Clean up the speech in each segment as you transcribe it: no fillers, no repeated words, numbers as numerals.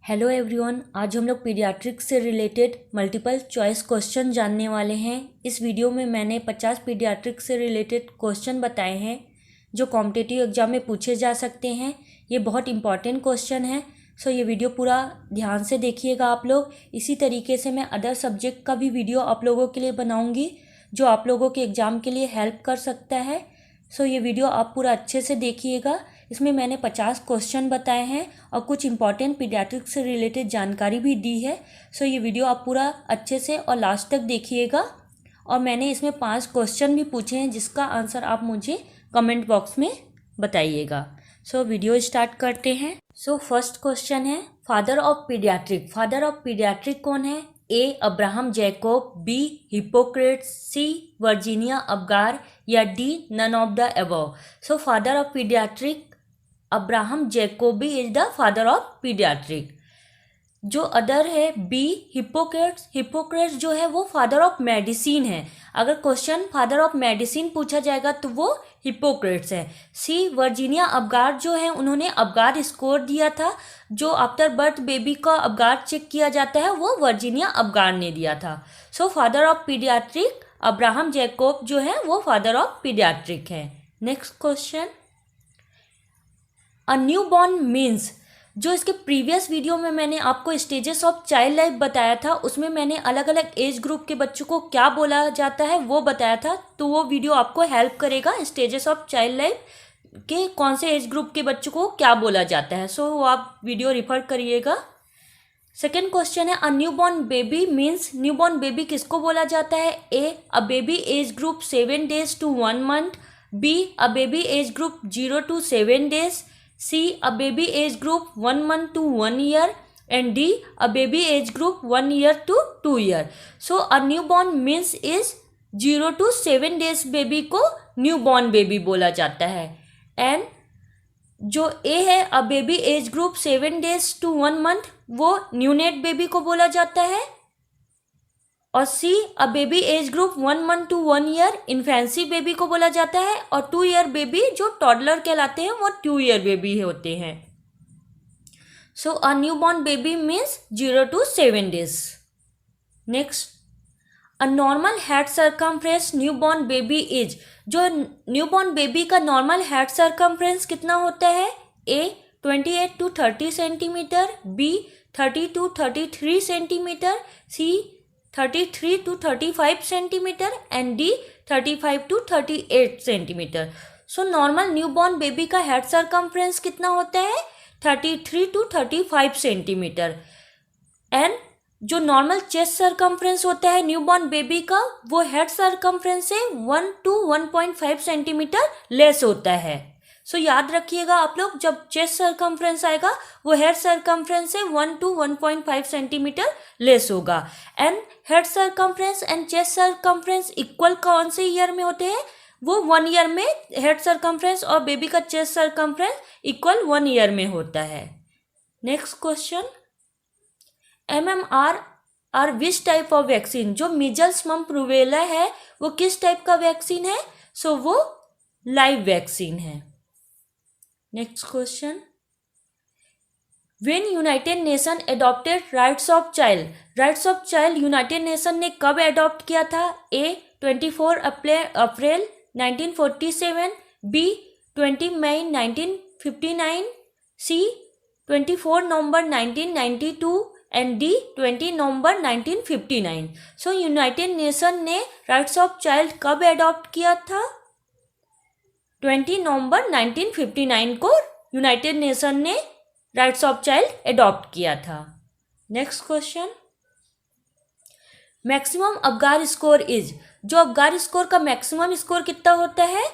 Hello everyone, आज हम लोग पीडियाट्रिक्स से रिलेटेड मल्टीपल चॉइस क्वेश्चन जानने वाले हैं। इस वीडियो में मैंने 50 पीडियाट्रिक्स से रिलेटेड क्वेश्चन बताए हैं जो कॉम्पिटिटिव एग्जाम में पूछे जा सकते हैं। ये बहुत इंपॉर्टेंट क्वेश्चन है, सो ये वीडियो पूरा ध्यान से देखिएगा आप लोग। इसी तरीके से मैं अदर सब्जेक्ट का भी वीडियो आप लोगों के लिए बनाऊँगी जो आप लोगों के एग्ज़ाम के लिए हेल्प कर सकता है। सो ये वीडियो आप पूरा अच्छे से देखिएगा। इसमें मैंने 50 क्वेश्चन बताए हैं और कुछ इंपॉर्टेंट पीडियाट्रिक्स से रिलेटेड जानकारी भी दी है। सो ये वीडियो आप पूरा अच्छे से और लास्ट तक देखिएगा। और मैंने इसमें 5 क्वेश्चन भी पूछे हैं जिसका आंसर आप मुझे कमेंट बॉक्स में बताइएगा। सो वीडियो स्टार्ट करते हैं। सो फर्स्ट क्वेश्चन है, father of paediatric. Father of paediatric कौन है? A Abraham Jacob, B Hippocrates, C Virginia Apgar या D none of the above. So father of paediatric Abraham Jacobi is the father of paediatric. जो other है B Hippocrates. Hippocrates जो है वो father of medicine है। अगर question father of medicine पूछा जाएगा तो वो हिप्पोक्रेट्स है। सी वर्जीनिया अबगार जो है उन्होंने अबगार स्कोर दिया था। जो आफ्टर बर्थ बेबी का अबगार चेक किया जाता है वो वर्जीनिया अबगार ने दिया था। सो father of paediatric Abraham Jacob जो है वो फादर ऑफ पीडियाट्रिक है। नेक्स्ट क्वेश्चन, अ न्यू बॉर्न मीन्स। जो इसके प्रीवियस वीडियो में मैंने आपको स्टेजेस ऑफ चाइल्ड लाइफ बताया था, उसमें मैंने अलग अलग एज ग्रुप के बच्चों को क्या बोला जाता है वो बताया था, तो वो वीडियो आपको हेल्प करेगा स्टेजेस ऑफ चाइल्ड लाइफ के कौन से एज ग्रुप के बच्चों को क्या बोला जाता है। सो वो आप वीडियो रिफर करिएगा। सेकेंड क्वेश्चन है, a new born baby means. New born baby किसको बोला जाता है? A a baby age group 7 days to 1 month, B a baby age group 0 to 7 days, C a baby age group 1 month to 1 year, and D a baby age group 1 year to 2 year. So a newborn means is 0 to 7 days baby को newborn baby बोला जाता है। And जो A है a baby age group 7 days to 1 month वो neonate baby को बोला जाता है। और C a baby age group 1 month to 1 year infancy baby को बोला जाता है। और 2 year बेबी जो टॉडलर कहलाते हैं वो 2 year बेबी होते हैं। So a newborn baby means 0 to 7 days। Next, a normal head circumference newborn baby is. जो न्यूबॉर्न बेबी का नॉर्मल हेड सर्कमफ्रेंस कितना होता है? A 28 to 30 centimetre, B 30 to 33 centimetre, C 33 to 35 centimetre and D 35 to 38 centimetre. So normal newborn baby का head circumference कितना होता है? 33 to 35 centimetre. And जो नॉर्मल चेस्ट सर्कमफ्रेंस होता है न्यूबॉर्न बेबी का वो हेड सर्कमफ्रेंस से 1 to 1.5 सेंटीमीटर लेस होता है। सो याद रखिएगा आप लोग, जब चेस्ट सर्कमफ्रेंस आएगा वो हेड सर्कमफ्रेंस से 1 to 1.5 सेंटीमीटर लेस होगा। And head circumference and chest circumference equal कौन से ईयर में होते हैं? वो 1 ईयर में हेड सर्कमफ्रेंस और बेबी का चेस्ट सर्कमफ्रेंस इक्वल 1 ईयर में होता है। Next question, MMR are which type of vaccine. जो मीजल्स मम्प रूबेला है वो किस टाइप का वैक्सीन है? सो वो लाइव वैक्सीन है। Next question, when United Nation adopted rights of child. Rights of child United Nation ने कब एडॉप्ट किया था? ए 24 अप्रैल 1947, बी 20 मई 1959, C 24 November 1992 and D 20 November 1959। So United Nation ने राइट्स ऑफ चाइल्ड कब adopt किया था? 20 नवंबर 1959 को यूनाइटेड नेशन ने राइट्स ऑफ चाइल्ड एडॉप्ट किया था। Next question, maximum Apgar score is. जो अबगार स्कोर का मैक्सिमम स्कोर कितना होता है?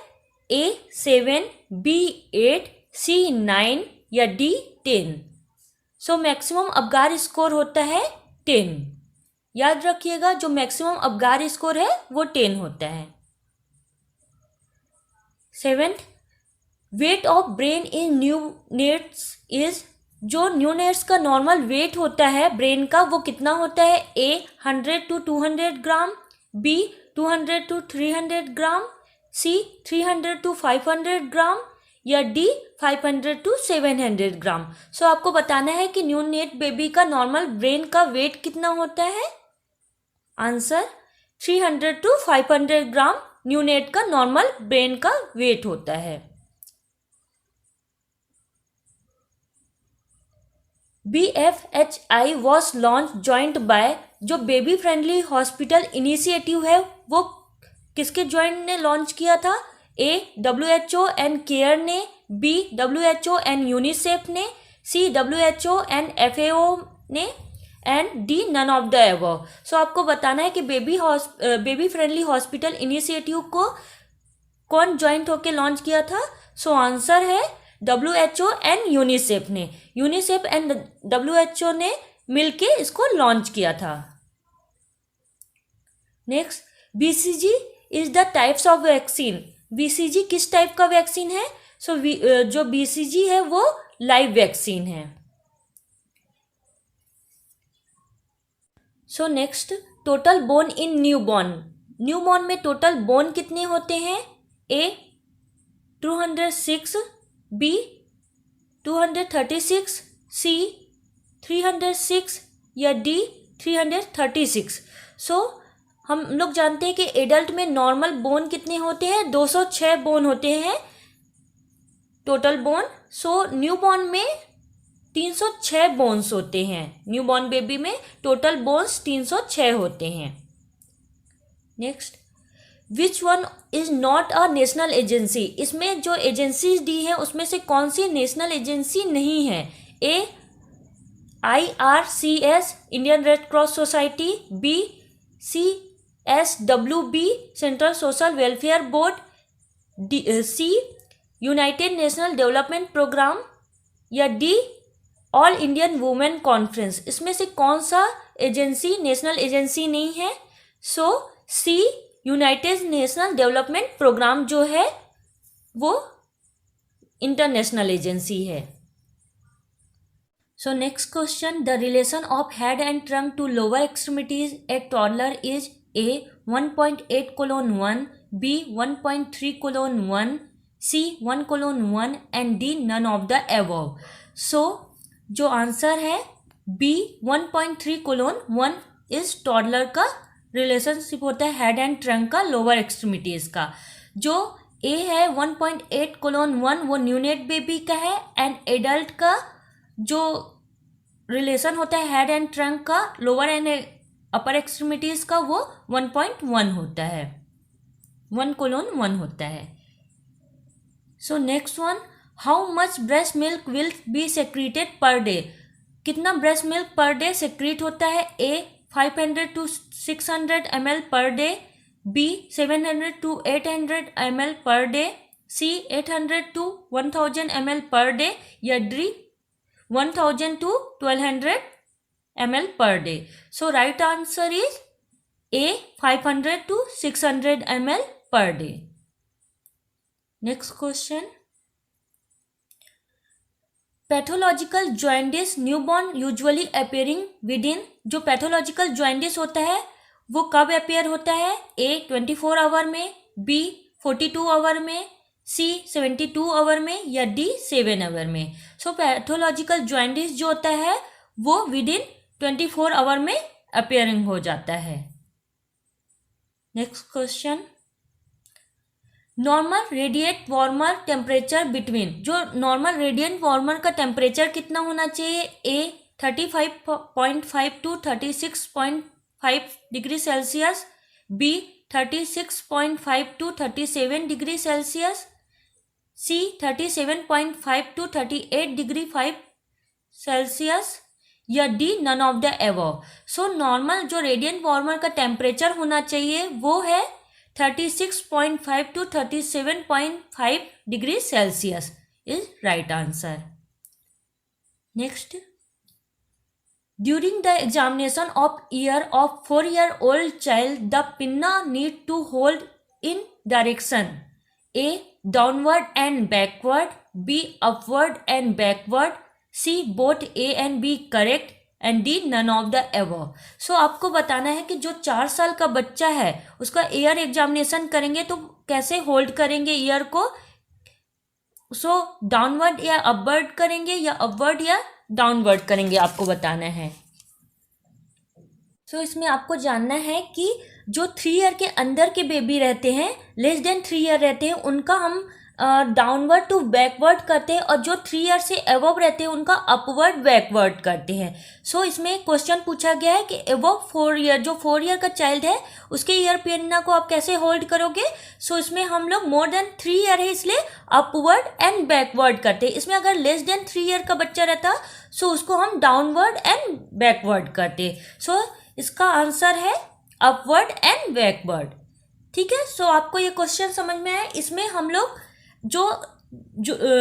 ए 7, बी 8, सी 9 या D 10। So maximum Apgar score होता है 10। याद रखिएगा, जो मैक्सिमम अबगार स्कोर है वो 10 होता है। 7th, weight of brain in neonates is. जो न्यूनेट्स का नॉर्मल वेट होता है ब्रेन का वो कितना होता है? A 100 to 200 gram, B 200 to 300 gram, C 300 to 500 gram या डी 500 to 700 ग्राम। सो आपको बताना है कि न्यूनेट बेबी का नॉर्मल ब्रेन का वेट कितना होता है। आंसर 300 to 500 ग्राम न्यूनेट का नॉर्मल ब्रेन का वेट होता है। BFHI was launch joint by, जो बेबी फ्रेंडली हॉस्पिटल इनिशिएटिव है वो किसके जॉइंट ने लॉन्च किया था। A WHO एंड केयर ने, B WHO एंड यूनिसेफ ने, C WHO एंड FAO ने, and D none of the above. So आपको बताना है कि बेबी फ्रेंडली हॉस्पिटल इनिशिएटिव को कौन जॉइंट होके लॉन्च किया था। सो आंसर है WHO एंड यूनिसेफ ने। यूनिसेफ एंड WHO ने मिलके इसको लॉन्च किया था। Next, BCG is the types of vaccine. BCG किस टाइप का वैक्सीन है। सो जो BCG है वो लाइव वैक्सीन है। So next, total bone in newborn. Newborn में टोटल बोन कितने होते हैं। A 206, B 236, C 306 या D 336। सो हम लोग जानते हैं कि एडल्ट में नॉर्मल बोन कितने होते हैं, 206 बोन होते हैं टोटल बोन। सो न्यूबॉर्न में 306 बोन्स होते हैं। न्यूबॉर्न बेबी में टोटल बोन्स 306 होते हैं। Next, which one is not a national agency. इसमें जो एजेंसीज दी है उसमें से कौन सी नेशनल एजेंसी नहीं है। A IRCS Indian Red Cross Society, B CSWB Central Social Welfare Board, C United National Development Programme या D all Indian women conference. इसमें से कौन सा एजेंसी नेशनल एजेंसी नहीं है। सो C United National Development Programme जो है वो इंटरनेशनल एजेंसी है। So next question, the relation of head and trunk to lower extremities at toddler is A 1.8:1, B 1.3:1, C 1:1 and D none of the above. So जो answer है B 1.3:1 इस toddler का relationship होता है head and trunk का lower extremities का। जो A है 1.8:1 वो न्यूनेट बेबी का है, एंड एडल्ट का जो रिलेशन होता है हेड एंड ट्रंक का लोअर एंड अपर एक्सट्रीमिटीज का वो 1.1 होता है, 1:1 होता है। So next one, how much breast milk will be secreted per day. कितना breast milk per day secrete होता है। A 500 to 600 ml per day, B 700 to 800 ml per day, C 800 to 1000 ml per day या D 1000 to 1200 ml per day. So right answer is A 500 to 600 ml per day. Next question. Pathological jaundice newborn usually appearing within. जो pathological jaundice होता है वो कब appear होता है। A 24 our में, B 42 our में, C 72 आवर में या D 7 आवर में। सो पैथोलॉजिकल जॉइंडिस जो होता है वो विदिन 24 आवर में अपेयरिंग हो जाता है। Next question, normal radiate warmer temperature between. जो नॉर्मल रेडिएंट वार्मर का टेम्परेचर कितना होना चाहिए। A 35.5 to 36.5 degree Celsius, B 36.5 to 37 degree Celsius, C 37.5 to 38 degree 5 Celsius या D none of the above. So normal जो रेडिएंट वार्मर का temperature होना चाहिए वो है 36.5 to 37.5 degree Celsius is right answer. Next, during the examination of year of 4-year-old child the pinna need to hold in direction. A downward and backward, B upward and backward, C both A and B correct and D none of the above. So आपको बताना है कि जो 4 साल का बच्चा है उसका ईयर एग्जामिनेशन करेंगे तो कैसे होल्ड करेंगे ईयर को। सो डाउनवर्ड या अपवर्ड करेंगे या अपवर्ड या डाउनवर्ड करेंगे, आपको बताना है। सो इसमें आपको जानना है कि जो 3 ईयर के अंदर के बेबी रहते हैं, लेस देन 3 ईयर रहते हैं, उनका हम डाउनवर्ड टू बैकवर्ड करते हैं, और जो 3 ईयर से अबव रहते हैं उनका अपवर्ड बैकवर्ड करते हैं। सो इसमें क्वेश्चन पूछा गया है कि अबव 4 ईयर, जो 4 ईयर का चाइल्ड है उसके ईयर पिन्ना को आप कैसे होल्ड करोगे। सो इसमें हम लोग मोर देन 3 ईयर है इसलिए अपवर्ड एंड बैकवर्ड करते हैं। इसमें अगर लेस देन 3 ईयर का बच्चा रहता सो उसको हम डाउनवर्ड एंड बैकवर्ड करते। सो इसका आंसर है अपवर्ड एंड बैकवर्ड। ठीक है, सो आपको ये क्वेश्चन समझ में आया। इसमें हम लोग जो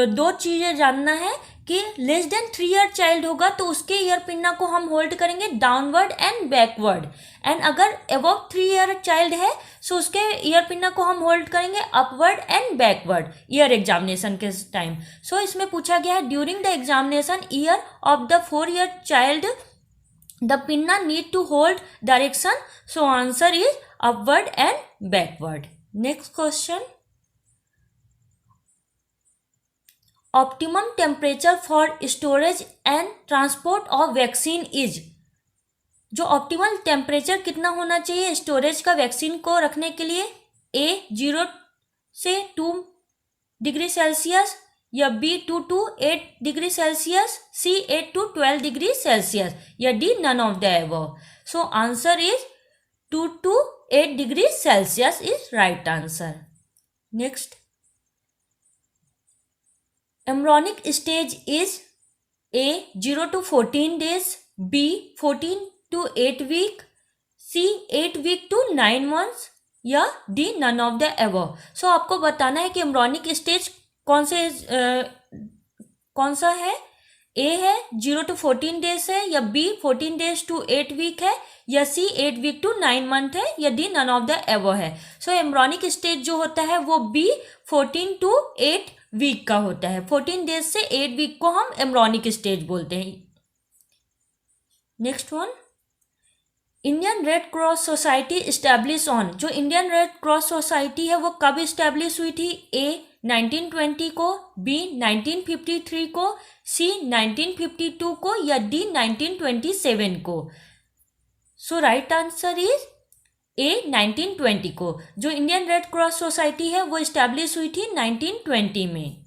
दो चीज़ें जानना है कि लेस देन 3 ईयर चाइल्ड होगा तो उसके ईयर पिन्ना को हम होल्ड करेंगे डाउनवर्ड एंड बैकवर्ड, एंड अगर अबव 3 ईयर चाइल्ड है सो उसके ईयर पिन्ना को हम होल्ड करेंगे upward and backward year examination के टाइम। सो इसमें पूछा गया है during the examination year of the 4 year child the pinna need to hold direction, so answer is upward and backward. Next question, optimum temperature for storage and transport of vaccine is, जो optimal temperature कितना होना चाहिए storage का vaccine को रखने के लिए, A 0 से 2 डिग्री सेल्सियस, या B 2 to 8 degree Celsius, C 8 to 12 degree Celsius, या D none of the above. So answer is 2 to 8 degree Celsius is right answer. Next, embryonic stage is A 0 to 14 days, B 14 to 8 week, C 8 week to 9 months, या D none of the above. So आपको बताना है कि embryonic stage कौन सा है। ए है 0 to 14 days है, या बी 14 डेज to 8 वीक है, या सी 8 वीक to 9 मंथ है, या D none of the above है। सो एम्ब्रॉनिक स्टेज जो होता है वो बी 14 to 8 वीक का होता है। 14 डेज से 8 वीक को हम एम्ब्रॉनिक स्टेज बोलते हैं। Next one, Indian Red Cross society establish on, जो इंडियन रेड क्रॉस सोसाइटी है वो कब इस्टेब्लिश हुई थी। ए 1920 को, बी 1953 को, सी 1952 को, या डी 1927 को। सो राइट आंसर इज ए 1920 को। जो इंडियन रेड क्रॉस सोसाइटी है वो इस्टेब्लिश हुई थी 1920 में।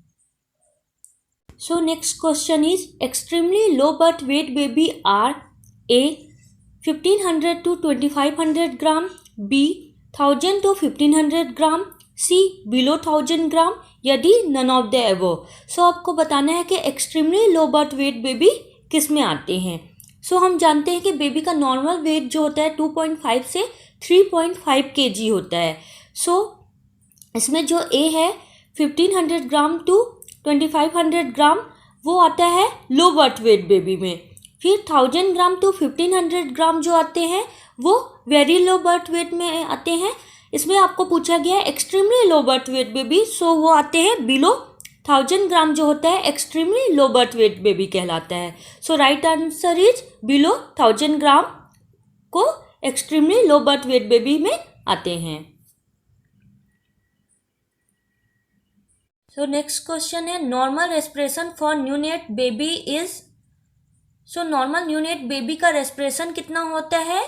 So next question is extremely low birth weight baby are A 1500 to 2500 gram, B 1000 to 1500 gram, C below 1000 gram, या D none of the above. So आपको बताना है कि extremely low birth weight baby किस में आते हैं। सो हम जानते हैं कि बेबी का नॉर्मल वेट जो होता है 2.5 से 3.5 kg होता है। सो इसमें जो ए है 1500 ग्राम टू 2500 ग्राम वो आता है लो बर्थ वेट बेबी में। फिर 1000 ग्राम टू 1500 ग्राम जो आते हैं वो वेरी लो बर्थ वेट में आते हैं। इसमें आपको पूछा गया है extremely low birth weight baby, so वो आते हैं बिलो 1000 ग्राम जो होता है extremely low birth weight baby कहलाता है। So right answer is below 1000 gram को extremely low birth weight baby में आते हैं। सो नेक्स्ट क्वेश्चन है normal respiration for neonate baby is, so normal neonate baby का रेस्पिरेशन कितना होता है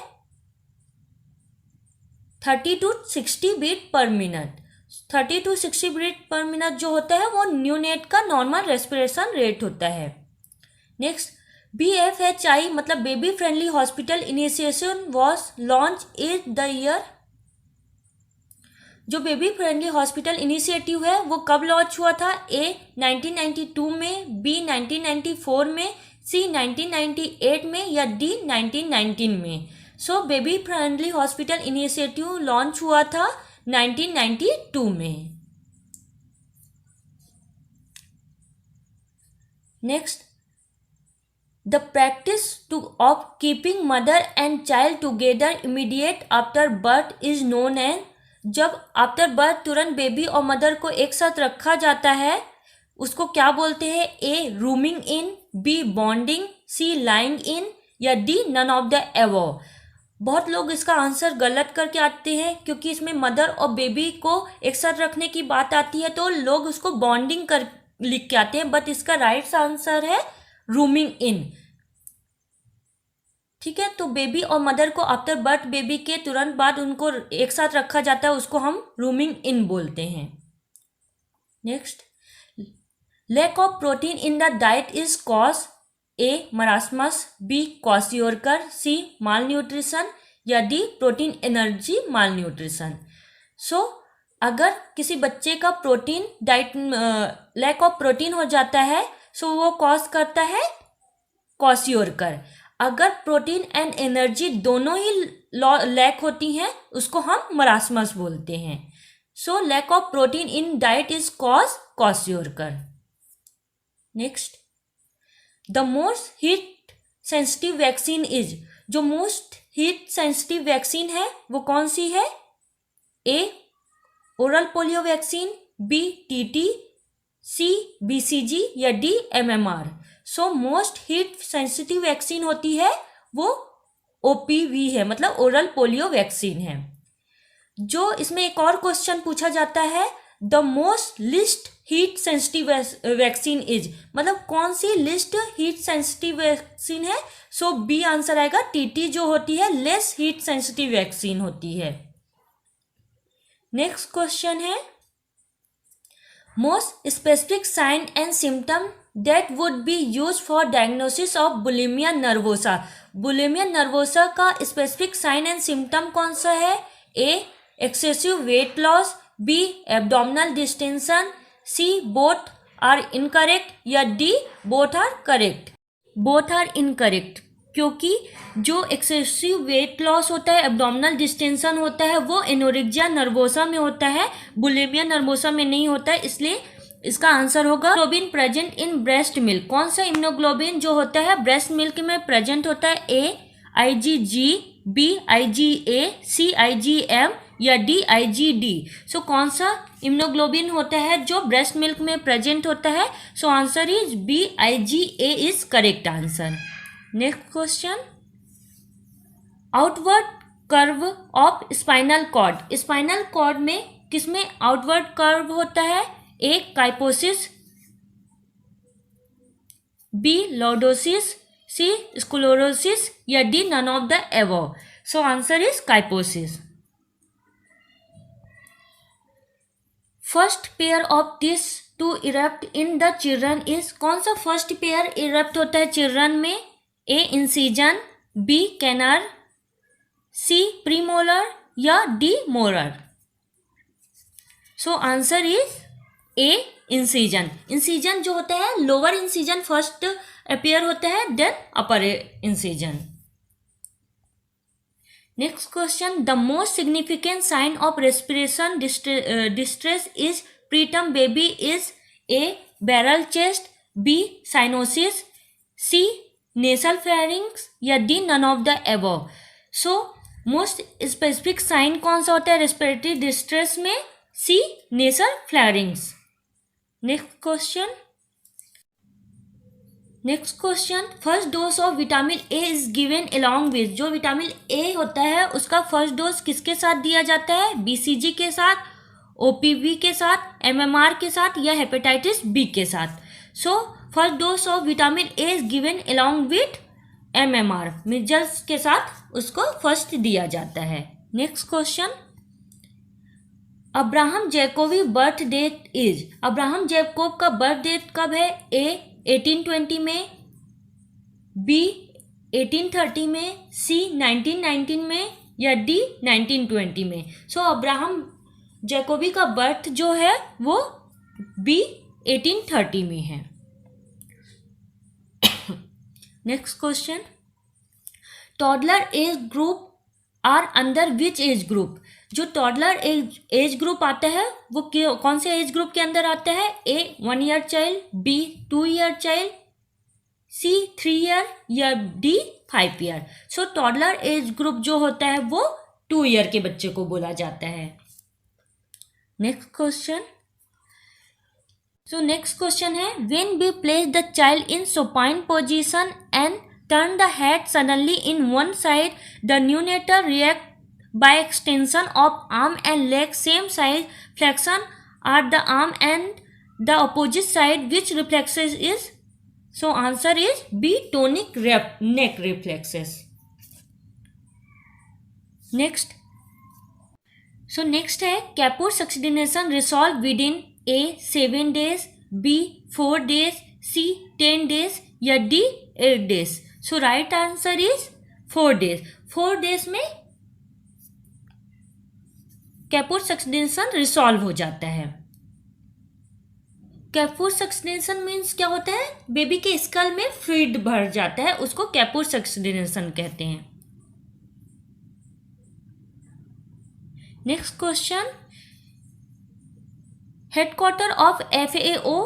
30 to 60 beat per minute. 30 to 60 beat per minute जो होता है वो न्यूनेट का नॉर्मल रेस्पिरेशन रेट होता है। नेक्स्ट, BFHI मतलब baby friendly hospital initiation was launch in the year, जो बेबी फ्रेंडली हॉस्पिटल इनिशिएटिव है वो कब लॉन्च हुआ था। ए 1992 में, बी 1994 में, सी 1998 में, या डी 1919 में। So baby friendly hospital initiative launch हुआ था 1992 में। Next, the practice of keeping mother and child together immediate after birth is known as, जब आफ्टर बर्थ तुरंत बेबी और मदर को एक साथ रखा जाता है उसको क्या बोलते हैं। A rooming in, B bonding, C lying in, या D none of the above. बहुत लोग इसका आंसर गलत करके आते हैं क्योंकि इसमें मदर और बेबी को एक साथ रखने की बात आती है तो लोग उसको बॉन्डिंग लिख के आते हैं, बट इसका राइट आंसर है रूमिंग इन। ठीक है, तो बेबी और मदर को आफ्टर बर्थ बेबी के तुरंत बाद उनको एक साथ रखा जाता है, उसको हम रूमिंग इन बोलते हैं। Next, lack of protein in the diet is cause A marasmus, B kwashiorkor, C malnutrition या D protein energy malnutrition. So अगर किसी बच्चे का protein diet lack of protein हो जाता है, सो वो कॉज करता है क्वाशियोरकर। अगर प्रोटीन एंड एनर्जी दोनों ही लैक होती हैं, उसको हम मरासमस बोलते हैं। So lack of protein in diet is cause kwashiorkor. Next, the most heat sensitive vaccine is, जो मोस्ट हीट सेंसिटिव वैक्सीन है वो कौन सी है? A oral polio vaccine, B TT, C BCG या D MMR. So most heat sensitive vaccine होती है वो ओपीवी है, मतलब ओरल पोलियो वैक्सीन है। जो इसमें एक और क्वेश्चन पूछा जाता है, the most least heat sensitive vaccine is, मतलब कौन सी लिस्ट हीट सेंसिटिव वैक्सीन है? सो बी आंसर आएगा, टीटी जो होती है लेस हीट सेंसिटिव वैक्सीन होती है। नेक्स्ट क्वेश्चन है, most specific sign and symptom that would be used for diagnosis of bulimia nervosa। Bulimia nervosa का स्पेसिफिक साइन एंड सिम्टम कौन सा है? A excessive weight loss, B abdominal distension, C both are incorrect या D both are correct. Both are incorrect, क्योंकि जो excessive weight loss होता है, abdominal distension होता है, वो एनोरेक्सिया नर्वोसा में होता है, बुलिमिया नर्वोसा में नहीं होता है। इसलिए इसका आंसर होगा globin present in breast milk. कौन सा इम्यूनोग्लोबिन जो होता है ब्रेस्ट मिल्क में प्रेजेंट होता है? ए आईजीजी, बी आईजीए, सी आईजीएम या डी आईजीडी। सो कौन सा इम्यूनोग्लोबिन होता है जो ब्रेस्ट मिल्क में प्रेजेंट होता है? So answer is B IgA is correct answer. Next question, outward curve of spinal cord. Spinal cord में किसमें आउटवर्ड कर्व होता है? A kyphosis, B lordosis, C sclerosis या D none of the above. So answer is kyphosis. First pair of teeth to erupt in the children is, कौन सा first pair erupt होता है children में? A incision, B canine, C premolar या D molar. So answer is A incision. Incision जो होता है, lower incision first appear होता है, then upper incision. Next question, the most significant sign of respiration distress is preterm baby is A barrel chest, B cyanosis, C nasal flarings या D none of the above. So most specific sign कौन सा होता है respiratory distress में? C nasal flarings. Next question, first dose of vitamin A is given along with, जो vitamin A होता है उसका फर्स्ट डोज किसके साथ दिया जाता है? बीसीजी के साथ, ओपीवी के साथ, एमएमआर के साथ या हेपेटाइटिस बी के साथ। So first dose of vitamin A is given along with MMR, measles के साथ उसको फर्स्ट दिया जाता है। Next question, Abraham Jacobi birth date is, Abraham Jacob का बर्थ डेट कब है? ए 1820 में, बी 1830 में, सी 1919 में या डी 1920 में। सो अब्राहम जैकोबी का बर्थ जो है वो बी 1830 में है। Next question, toddler age group are under which age group, जो टॉडलर एज ग्रुप आता है वो कौन से एज ग्रुप के अंदर आता है? A 1 year child, B 2 year child, C 3 year या D 5 year. So toddler age group जो होता है वो 2 ईयर के बच्चे को बोला जाता है। Next question, so next question है, when we place the child in supine position and turn the head suddenly in one side, the neonatal react by extension of arm and leg, same size flexion at the arm and the opposite side which reflexes is, so answer is B, tonic neck reflexes. Next, so next है caput succedaneum resolve within a 7 days, B 4 days, C 10 days या D 8 days. So right answer is 4 days. 4 days में कैपोर succedaneum resolve हो जाता है. Caput सक्सीडिनेशन means क्या होता है, baby के स्कल में फ्लूइड भर जाता है, उसको कैपोर सक्सीडिनेशन कहते हैं. Next question, headquarter of FAO.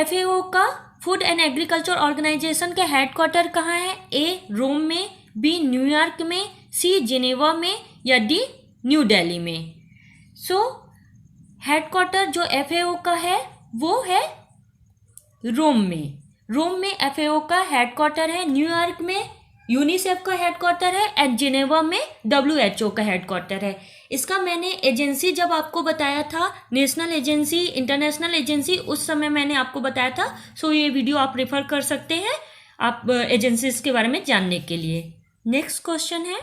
FAO का फूड एंड एग्रीकल्चर ऑर्गेनाइजेशन का हेडक्वार्टर कहाँ है? ए रोम में, बी न्यूयॉर्क में, सी जिनेवा में या डी न्यू दिल्ली में. सो हेडक्वार्टर जो FAO का है वो है रोम में. रोम में FAO का हेडक्वार्टर है, न्यूयॉर्क में यूनिसेफ का हेडक्वार्टर है एंड जिनेवा में WHO का हेडक्वार्टर है. इसका मैंने एजेंसी जब आपको बताया था, नेशनल एजेंसी, इंटरनेशनल एजेंसी, उस समय मैंने आपको बताया था. सो ये वीडियो आप रेफर कर सकते हैं आप एजेंसीज के बारे में जानने के लिए. नेक्स्ट क्वेश्चन है,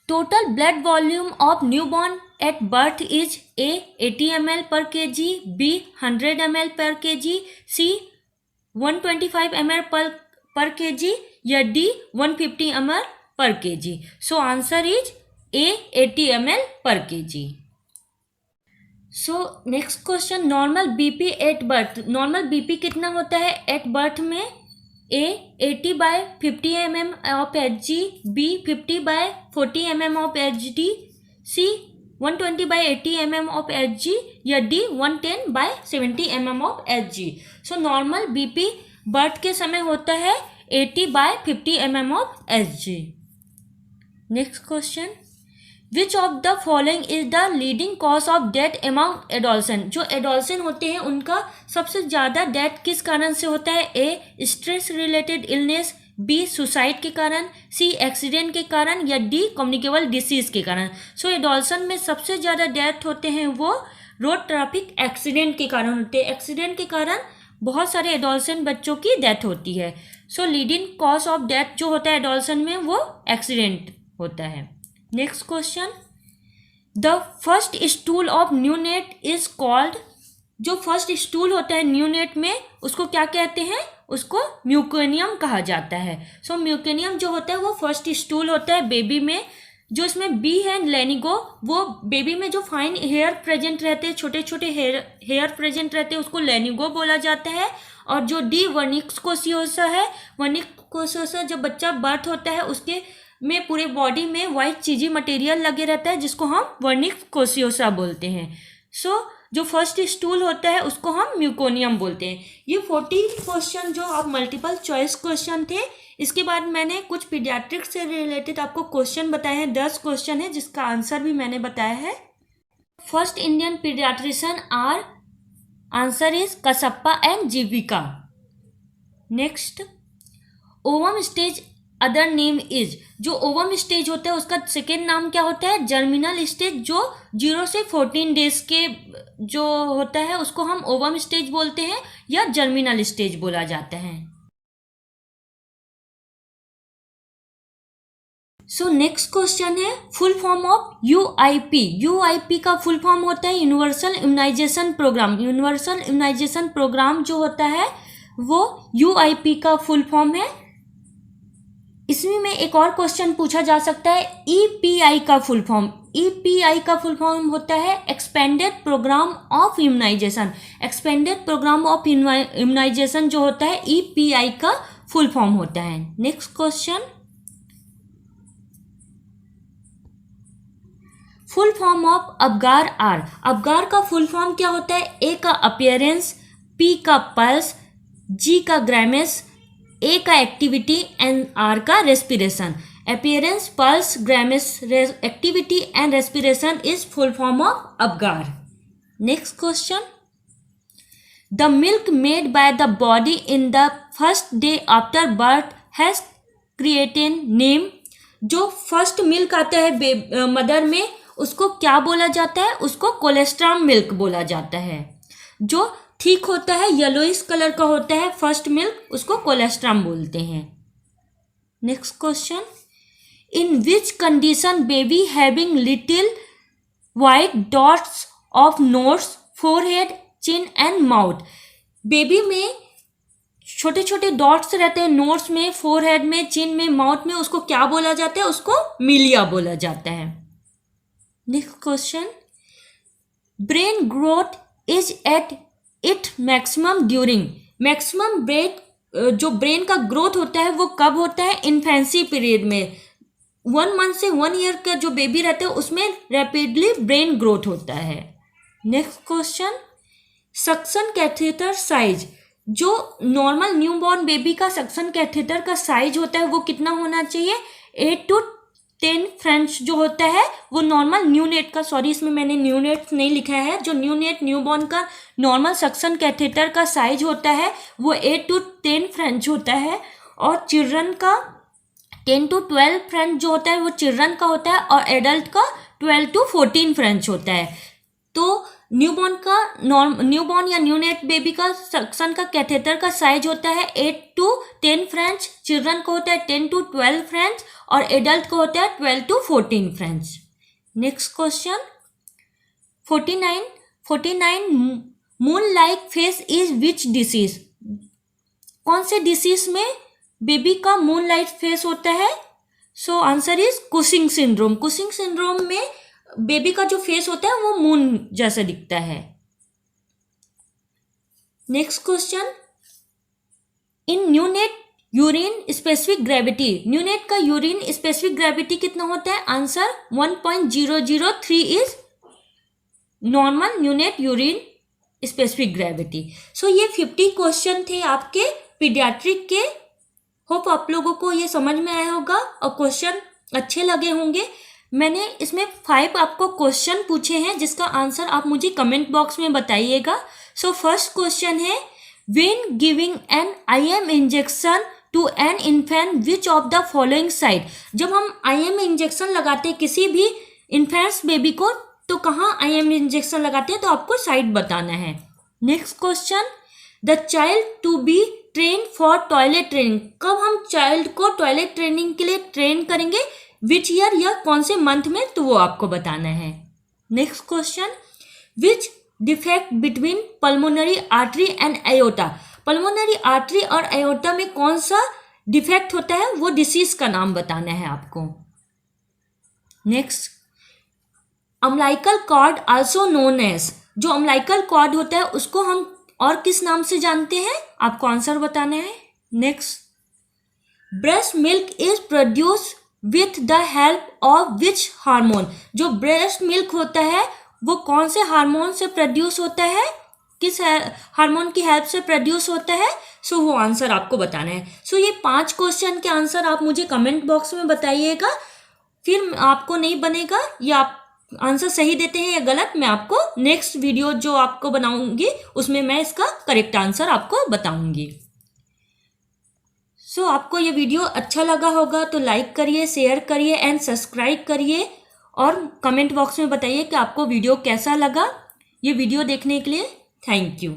total blood volume of newborn at birth is A 80 ml per kg, B 100 ml per kg, C 125 ml per kg या D 150 ml per kg. So answer is A 80 ml per kg. So next question, normal BP at birth. Normal BP कितना होता है at birth में? A 80/50 mm of Hg, B 50/40 mm of Hg, C 120/80 mm of Hg या D 110/70 mm of Hg. So normal BP birth के समय होता है 80/50 mm of Hg. Next question, which of the following is the leading cause of death among adolescent. जो adolescent होते हैं उनका सबसे ज़्यादा डेथ किस कारण से होता है? A stress related illness, B suicide के कारण, सी एक्सीडेंट के कारण या डी कम्युनिकेबल डिसीज के कारण. सो एडोलसेंट में सबसे ज़्यादा डेथ होते हैं वो रोड ट्रैफिक एक्सीडेंट के कारण होते हैं. एक्सीडेंट के कारण बहुत सारे एडोलसेंट बच्चों की डेथ होती है. सो लीडिंग कॉज ऑफ डेथ जो होता है एडोलसेंट में वो एक्सीडेंट होता है. Next question, the first stool of neonate is called. जो फर्स्ट स्टूल होता है न्यूनेट में उसको क्या कहते हैं? उसको म्यूकेनियम कहा जाता है. सो म्यूकेनियम जो होता है वो फर्स्ट स्टूल होता है बेबी में. जो इसमें बी है लेनिगो, वो बेबी में जो फाइन हेयर प्रेजेंट रहते हैं, छोटे छोटे हेयर प्रेजेंट रहते हैं, उसको लेनिगो बोला जाता है. और जो डी वर्निकोसियोसा है, वर्निकोसियोसा जब बच्चा बर्थ होता है उसके में पूरे बॉडी में वाइट चीजी मटेरियल लगे रहता है जिसको हम वर्निकोसियोसा बोलते हैं. सो जो फर्स्ट स्टूल होता है उसको हम म्यूकोनियम बोलते हैं. ये 40 क्वेश्चन जो आप मल्टीपल चॉइस क्वेश्चन थे. इसके बाद मैंने कुछ पीडियाट्रिक्स से रिलेटेड आपको क्वेश्चन बताए हैं. 10 क्वेश्चन है जिसका आंसर भी मैंने बताया है. First Indian paediatrician are, answer is Kasappa and Jeevika. Next, ovum stage other name is. जो ओवम स्टेज होता है उसका सेकेंड नाम क्या होता है? Germinal stage. जो 0 से 14 डेज के जो होता है उसको हम ओवम स्टेज बोलते हैं या जर्मिनल स्टेज बोला जाता है. सो नेक्स्ट क्वेश्चन है full form of UIP. UIP का फुल फॉर्म होता है universal immunization programme. Universal immunization programme जो होता है वो UIP का फुल फॉर्म है. इसमें में एक और क्वेश्चन पूछा जा सकता है EPI का फुल फॉर्म. EPI का फुल फॉर्म होता है expanded programme of immunisation. Expanded programme of immunisation जो होता है EPI का फुल फॉर्म होता है. Next question, full form of Apgar are. Apgar का फुल फॉर्म क्या होता है? ए का अपीयरेंस, P का पल्स, G का ग्रामेस, ए का एक्टिविटी एंड आर का respiration. Appearance, pulse, grimace, activity and respiration is full form of Apgar. Next question, the milk made by the body in the first day after birth has created name. जो first milk आता है mother में उसको क्या बोला जाता है? उसको कोलेस्ट्रॉल मिल्क बोला जाता है. जो थिक होता है, येलोइश कलर का होता है फर्स्ट मिल्क, उसको कोलेस्ट्रम बोलते हैं। Next question, in which condition baby having little white dots of nose, forehead, chin and mouth. Baby में छोटे छोटे डॉट्स रहते हैं नोज में, फोरहेड में, चिन में, माउथ में, उसको क्या बोला जाता है? उसको मिलिया बोला जाता है। Next question, brain growth is at it maximum during. Maximum जो ब्रेन का ग्रोथ होता है वो कब होता है? इन्फेंसी पीरियड में। 1 मंथ से 1 ईयर का जो बेबी रहता है उसमें रैपिडली ब्रेन ग्रोथ होता है। Next question, suction catheter size. जो नॉर्मल न्यूबॉर्न बेबी का सक्शन कैथेटर का साइज होता है वो कितना होना चाहिए? 8 to 10 फ्रेंच जो होता है वो नॉर्मल न्यूनेट का, सॉरी इसमें मैंने न्यूनेट नहीं लिखा है, जो न्यूबॉर्न का नॉर्मल सक्शन कैथेटर का साइज होता है वो 8 to 10 फ्रेंच होता है। और चिल्ड्रन का 10 to 12 फ्रेंच जो होता है वो चिल्ड्रन का होता है, और एडल्ट का 12 to 14 फ्रेंच होता है। तो न्यूबॉर्न या न्यूनेट बेबी का सक्शन का कैथेटर का साइज होता है 8 to 10 फ्रेंच, चिल्ड्रन को होता है 10 to 12 फ्रेंच, और एडल्ट को होता है 12 to 14 French. Next question 49 moon like face is which disease. कौन से डिसीज में बेबी का मून लाइट फेस होता है? So answer is Cushing syndrome. Cushing syndrome में बेबी का जो फेस होता है वो मून जैसा दिखता है। Next question, in neonate urine specific gravity. Neonate का यूरिन स्पेसिफिक ग्रेविटी कितना होता है? Answer 1.003 is normal neonate urine specific gravity. So ये 50 क्वेश्चन थे आपके पीडियाट्रिक के। होप आप लोगों को ये समझ में आया होगा और क्वेश्चन अच्छे लगे होंगे। मैंने इसमें 5 आपको क्वेश्चन पूछे हैं जिसका आंसर आप मुझे कमेंट बॉक्स में बताइएगा। सो फर्स्ट क्वेश्चन है, when giving an IM injection to an infant which of the following site. जब हम IM इंजेक्शन लगाते हैं किसी भी इन्फेंट्स बेबी को तो कहाँ IM इंजेक्शन लगाते हैं, तो आपको साइट बताना है। Next question, the child to be train for toilet training. कब हम चाइल्ड को टॉयलेट ट्रेनिंग के लिए ट्रेन करेंगे, विच ईयर या कौन से मंथ में, तो वो आपको बताना है। Next question, which defect between pulmonary artery and aorta. Pulmonary artery और एयोटा में कौन सा डिफेक्ट होता है वो डिसीज का नाम बताना है आपको। Next, umbilical cord also known as. जो अम्लाइकल कॉर्ड होता है उसको हम और किस नाम से जानते हैं, आपको आंसर बताना है। Next, breast milk is produce with the help of which hormone. जो ब्रेस्ट मिल्क होता है वो कौन से हार्मोन से प्रोड्यूस होता है, किस हार्मोन की हेल्प से प्रोड्यूस होता है, सो वो आंसर आपको बताना है। सो ये 5 क्वेश्चन के आंसर आप मुझे कमेंट बॉक्स में बताइएगा। फिर आपको नहीं बनेगा या आप आंसर सही देते हैं या गलत, मैं आपको नेक्स्ट वीडियो जो आपको बनाऊंगी उसमें मैं इसका करेक्ट आंसर आपको बताऊंगी। सो आपको ये वीडियो अच्छा लगा होगा तो लाइक करिए, शेयर करिए एंड सब्सक्राइब करिए, और कमेंट बॉक्स में बताइए कि आपको वीडियो कैसा लगा। ये वीडियो देखने के लिए थैंक यू।